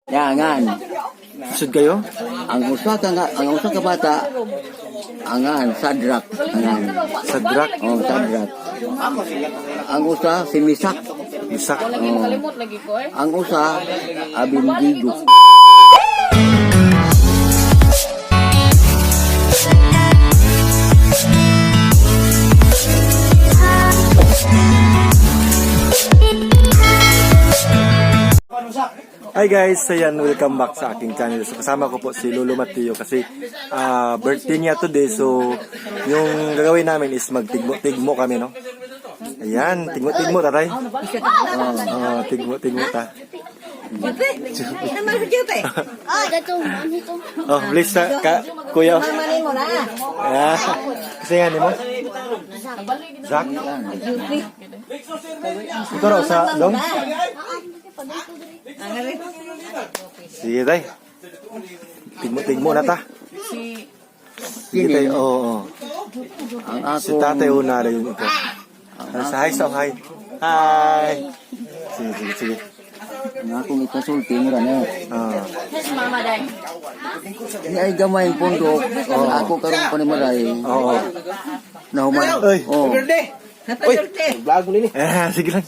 Yangan. Sud kayo? Ang usa ka bata angan Sadrak angan. Sadrak? Oh, Sadrak. Ang usa si Misak. Misak. Kalimot lagi ko eh. Ang usa Abindigo. Hi guys, ayan, welcome back sa aking channel. So kasama ko po si Lolo Mateo kasi birthday niya today. So yung gagawin namin is magtigmo kami, no? Ayan, tigmo tatay. Tigmo ta. Oh, please kuya. Ayan. Kasi nga ni mo. Zak. Ito raw sa dong. Sige tay. Tigmo na ta. Sige tay, oo. Ang Si ako tatay una rin yun ito. Sa hi. Hi. Sige. ang akong ikasulti mo na. Yes, mama day. Ni ay gamay pondo. Ako karon pa ni maray. Oo. Nahuman. Oy. Oh. Uy, vlog ni. Sige lang.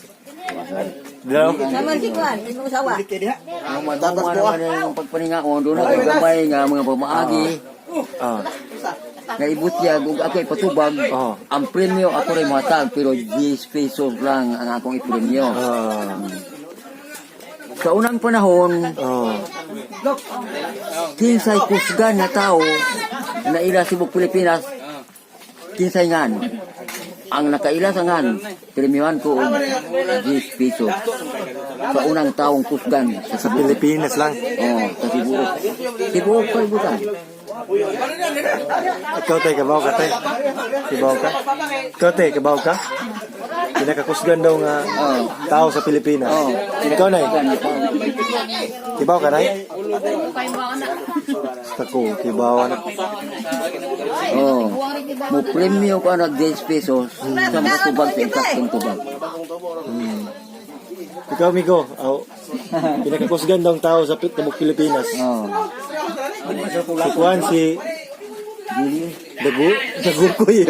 Daw. Naman si Kwan, yung usawa. Nahuman naman yung pagpaninga ko doon ako gamay nga mga pamaagi. Nga ibutyag ug ako ipatubag. Ang premyo ako rin matag pero 10 pesos lang ang akong ipremyo. Sa unang panahon, kinsay kusgan na tao na ila Cebu, Pilipinas, kinsay ngan. Ang nakaila sa ngan, premiuman ko og 10 pesos. Sa unang taong kusgan Sa Pilipinas lang. sa Cebu. Cebu ko ibutan. Ikaw tay kabaw ka tay. Kibaw ka. Ikaw tay kabaw ka. Pinakakusgan daw nga tao sa Pilipinas. Ikaw na. Kibaw ka nay? Tako, kibaw na. Mo premium ko na 10 pesos sa mga tubag sa isaktong tubag. Ikaw Migo, pinakakusgan daw ang tao sa Pilipinas. Si Juan, si Dagukoy.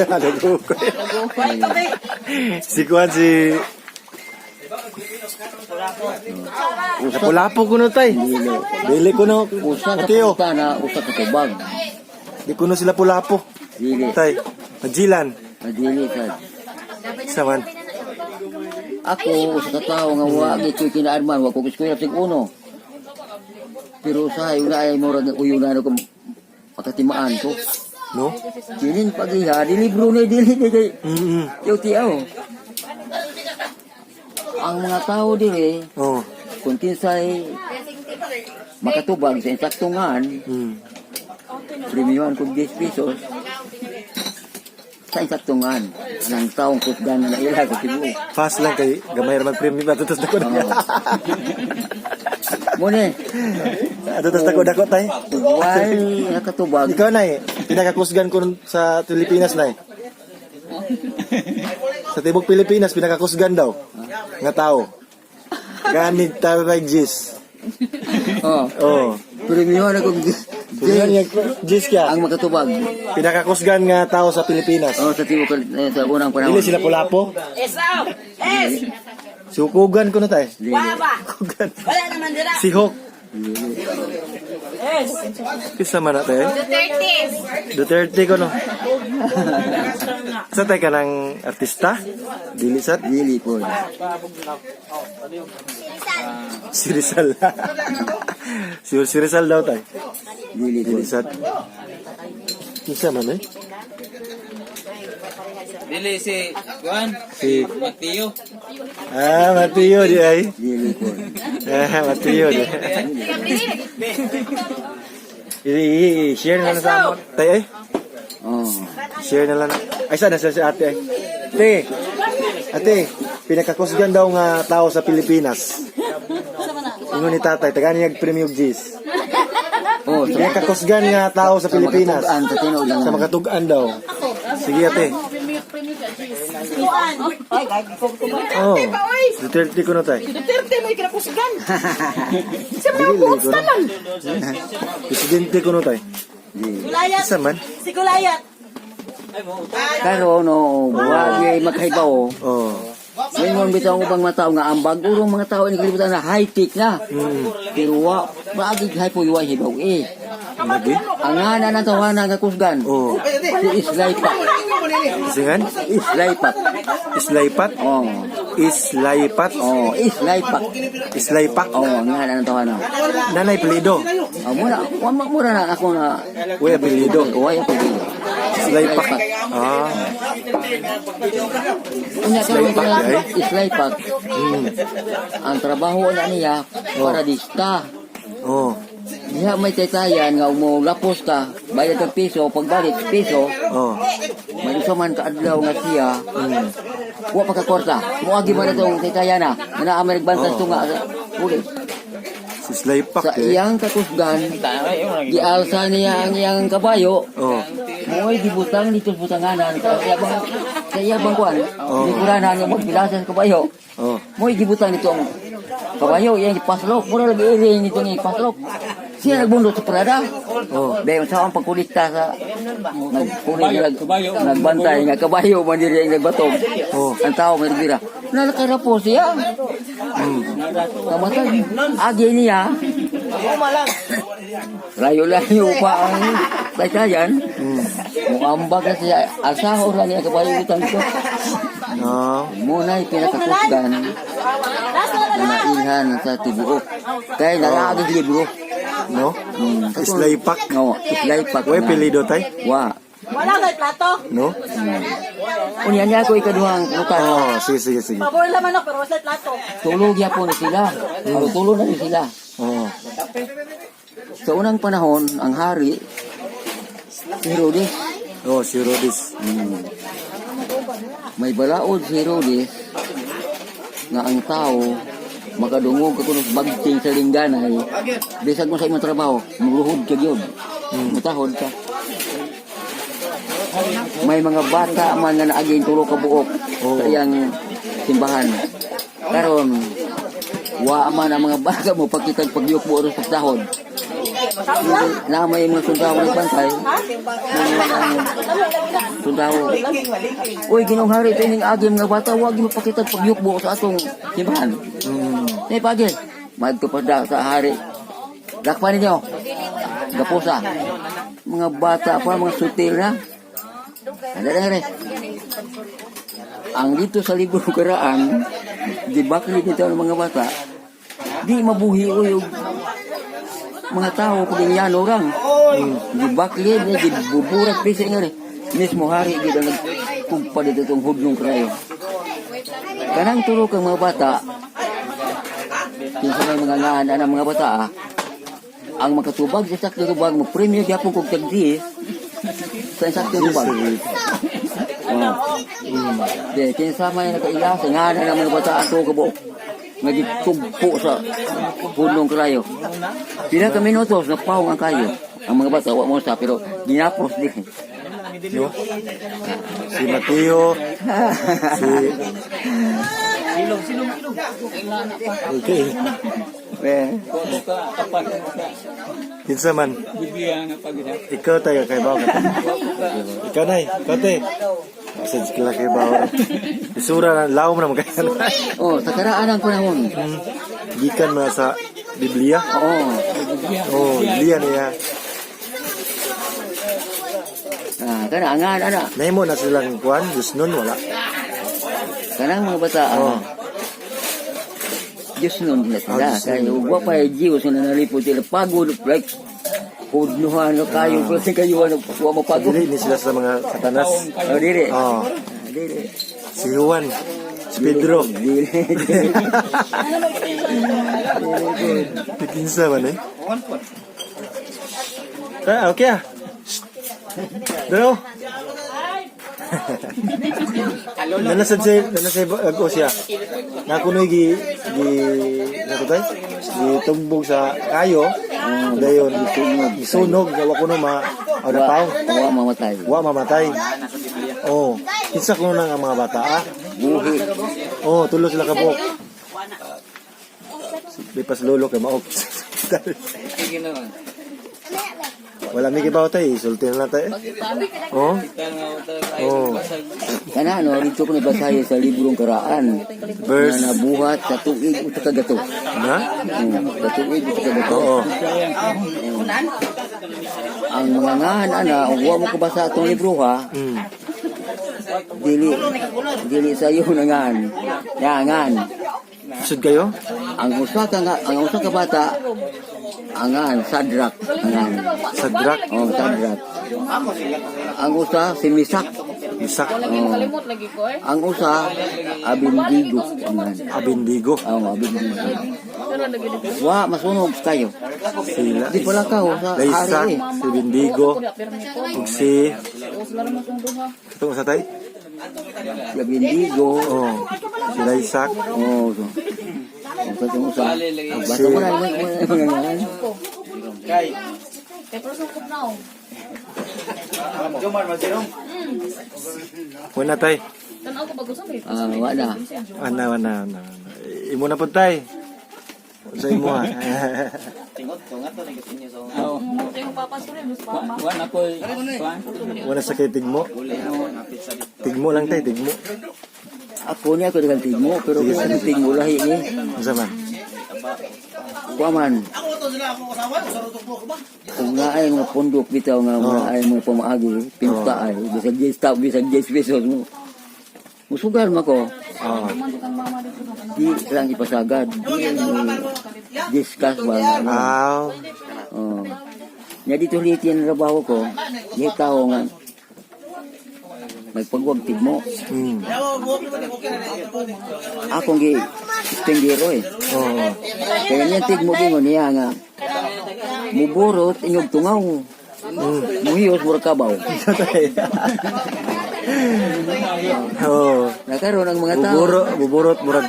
Si Juan, si Pulapo ko na tay. Dili ko na. Usa ka Mateo. punta na usa ka tubag. Di ko na sila Pulapo. Dili. Tay, Majilan. Dili ka. Saman. Ako usa ka tawo nga wa gitoy kinaarman wa ko eskwela sig uno. Pero sa yung ay mura ng uyunan ko pagkatimaan ko. No? Dinin pagiha, di libro na dili kay yung tiyaw. Ang mga tao dili kung kinsay makatubag sa insaktungan, premiuman kung 10 pesos sa insaktungan ng taong kusgan na naila sa Cebu. Fast lang kay gamay ra mag-premium atutos dako na. Mune, Atutos dako tay. why nakatubag? Ikaw na pinakakusgan ko sa Pilipinas na Sa tibok Pilipinas, pinakakusgan daw. Nga tao. Ganit taray Jis. Premiuman ako Yan yung Jis kya. ang makatubag. Pinakakusgan nga tao sa Pilipinas. Sa Cebu sa unang panahon. Dili sila Pulapo. Si Hukugan ko na tayo. Hukugan. Wala naman dira. Si Hok. Kisa man na tayo. Duterte ko no. Sa tayo ka ng artista? Dili sat? Dili po. Si Rizal. Si Rizal daw tayo. Dili po. Dili sat. Kisa man eh. Dili si Juan, Si Mateo. Mateo di ay. Dili po. Mateo di. I-share na lang sa mo. Tay ay. Share na lang. Ay sana si ate ay. Ate, pinakakusgan daw nga tao sa Pilipinas. Ingon ni tatay, tagani niyag premium G's. Pinakakusgan nga tao sa Pilipinas. Sa tinuod lang. Sa makatugan daw. Sige ate. Oh. Duterte ko na tay. Duterte may kinakusigan. Dili ko na. Presidente ko na tay. Kulayat. Isa man. Si Kulayat. Karon no, wag magkaibaw. Oh. Ngayon bitaw ubang mga tao nga ang bagurong mga tao ni kalibutan na high tech na. Pero wa maagi hay po yuwa hibaw eh. Lagi? Ang ngana na tawanan nga kusgan. Oh. Si Islaipak. Singan? Islaipak. Islaipat? Oh. Islaipat? Oh, Islaipak. Islaipak? Oh, ang ngana na tawanan. Nanay pelido. Mura na ako na Uy, apelido. Uy, apelido. Islaipak. Ah. Unya karon Islaipak, pala eh? Islaipak. Ang trabaho na niya paradista. Oh. Diha may taytayan nga umulapos ka, bayad ng piso, pagbalik piso, Oh. may isa man kaadlaw nga siya, wa pa ka kwarta. Muagi man itong taytayan na naamay nagbantas to nga sa pulis. Si Islaipak Sa iyang kakusgan, gialsa niya ang iyang kabayo, Oh. mo'y gibutang dito sa butanganan, sa iyang kuan, likuranan niya magpilasan sa kabayo. Oh. Mo'y gibutang nito ang kabayo, iyang ipaslok, mura lagi iring nito niya ipaslok. Siya nagbundot sa parada. Oh. Dahil sa ang pagkulista sa nagbantay nga kabayo man diri ang nagbatog. Oh. Ang tao may nagbira. Nalakara po siya. Kamatay. Agi niya. Layo-layo pa ang taytayan. Muambag na siya. Asaho lang niya kabayo utang ko. Ah. Muna pinakakusgan na nailhan sa tibuok. Kaya nalaagis libro. No? Islaipak? Oo, Islaipak. Uy, pelido tay? Wa. Wala kay plato. No? Unya niya ako ikaduhang lutan. Oh, sige. Pabor naman ako pero wala plato. Tulog ya po ni sila. Tulog na rin sila. Oh. Sa unang panahon, ang hari, si Herodes, Oh, si Rodis. may balaod si Herodes nga ang tao makadungog ka kuno bagting sa lingganay. Bisag mo sa imong trabaho, magluhod ka gyud. Mutahod ka. May mga bata man nga naaging tulo ka buok sa iyang simbahan. Karon wa man ang mga bata mo pagkitag pagyuk mo sa pagsahod. Na may mga sundalo nagbantay. Sundalo. Uy, Ginoong Hari, ito yung agim nga bata, wag mo pakitag pagyuk mo sa atong simbahan. Nay pagi, magtupada sa hari. Lakpan ninyo. Gapusa. Mga bata pa, mga sutil na. Ada. Ang dito sa libro karaan, di bakli dito ng mga bata, di mabuhi o yung mga tao pag yan orang. Di bakli, di buburat pisa nga rin. Mismo hari, di ba nagkumpa dito itong hudlong krayo. Kanang turo kang mga bata, kinsa may mga ngana ng mga bata, ang makatubag sa sakto tubag mo premyo gyapon kog tagdi sa sakto tubag. De kinsa may nakaila sa ngana ng mga bata ato kabo nagitugpo sa punong krayo. Pila ka minutos napawong ang kayo. Ang mga bata wa mo sa pero ginapos di. No? Si Mateo. Okay. Kinsa man? Ikaw tayo kay Bao. Ikaw nay, kote. Message kila kay Bao. Isura na laom na magkaya. Oh, sa karaan ang panahon. Gikan mo sa Biblia. Oo. Oh, Biblia niya. Kana angan ana. Nahimo na silang kuan, Diyos nun wala. Kanang mga bata. Diyos nun nila sila. Kaya huwag pa yung Diyos na nalipot sila. Pagod, like, kudnuhan na kayo. Kasi kayo, huwag mapagod. Dili ni sila sa mga satanas. Oh, dili. Oh. Dili. Si Juan, si Pedro. Dili. Pikinsa man eh. Ah, okay ah. Dalo. Nanasad ako siya. Na kuno gi natutay. Gitumbog sa kayo. Dayon sunog wa kuno ma ada pao. Wa mamatay. Wa mamatay. Oh. Kinsa ko na nga mga bata ah. Buhi. Oh, tulo sila kabok. Lipas lolo kay maok. Sige naman. Wala mi kibaw tay, sulti na lang tay. Oh. Kaya nga ito ay Oh. basag. Kana ano, dito ko nabasahin sa librong karaan. Verse Na nabuhat sa tuig o sa kagato. na? Sa tuig o sa kagato. Oo. Ang mga ngahan, ana, huwa mo ko basa itong libro ha, Mm. dili sa iyo na ngahan. Ngan. Sud kayo? Ang usa ka bata, angan, Sadrak, angan. Sadrak, Oh, Sadrak. Ang usa, si Misak. Misak, Kalimot lagi ko eh. Ang usa, Abindigo, angan. Abindigo. Oh, Abindigo. Pero lagi dito. Wa, masunog kayo. Sila. Di pala ka, sa Laysak, hari eh. si Bindigo, Kuya pirmi ko. ug si Tapos laro mo sung duha. katong sa tay? Si Abindigo. Oh. Si Laysak, Oh, so. Ang katong usa. Basta mo na yung mga ngahan. Kay pero sung kubnaw. wala tay. Tanaw ko bago sa may. Wa na. Ana. Imo na pud tay. Sa imo ha. Yung papas ko rin, mas mama. Wan ako. Wan. Wala sa kay tigmo. Tigmo lang tay, tigmo. Ako niya ako dengan tingmo, pero kung ano tingmo lahi ni. Unsa man? Kuaman. Kung nga ay mga pundok bitaw nga mga ay mga pamaagi, pinta ay, bisag 10 tao, bisag 10 pesos mo. Musugal mo ko, Oh. di lang ipasagad. Discuss ba? Aw. Oh. Nya dito litin ang trabaho ko, di tao nga magpagwag tigmo. Mm. Akong gi tinggiro eh. Oh. Kaya niya tigmo gingon niya nga muburot inyong tungaw. Muhiyos mura kabaw. Oh. Nakaroon ang mga tao. Buburot murag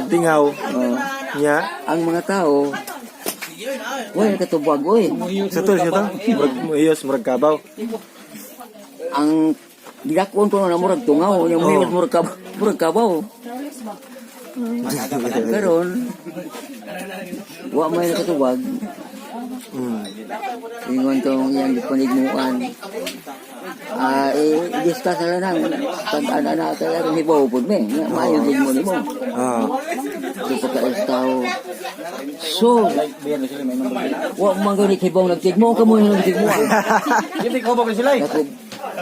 tingaw. Oh, Nya. ang mga tao Uy, katubag, uy. Sa to. Murag muhiyos murag kabaw. Ang gidakon ko na murag tungaw, yung muhiyos murag kabaw. Karon, wa may katubag. Mm. Ingon tong yang panigmuan. I-discuss na lang. Tag-ana na kaya rin hibaw po me. Mayo din mo ni mo. Ah. Ito pagka-tao. So, wa manggunit hibaw nagtigmo. Kamu yung nagtigmuan. Hindi ko ba sila? Ako,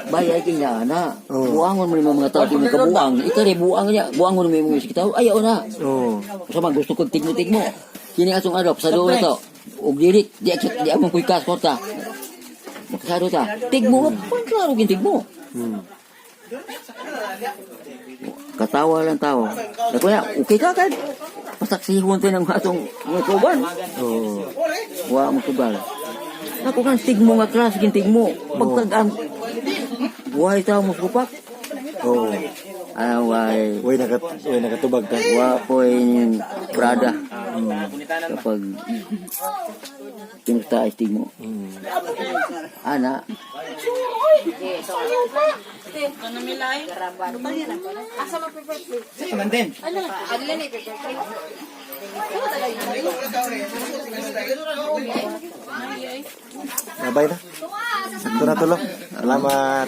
bayay kaya na. Oh. Buangon mo ni mga tao kung kabuang. Ikari, buang niya. Buangon mo yung mga tao. Ayaw na. Oh. Sama gusto kong tigmo-tigmo. Kini asong adop sa doon na to. Og dirik, di among kuy kas kota. Makasado ta. Tigmo, klaro gin tigmo. Mm. Katawa lang tao. Ako na, okay ka kan? Pasaksihon tayo ng atong mga kauban. Oh. Wa mo tugal. Ako kan tigmo nga klas gin tigmo. Pagtagaan. Buhay tao mo supak. Oh. Away. Way nakatubag ka. Wa po yung Prada. Kapag kinusta ay tigmo. Mm. Ana, Ano milay? Asa mo perfect? Kaman din. Ano? Adila ni perfect. Nabay na. Sakto na tulo. Salamat.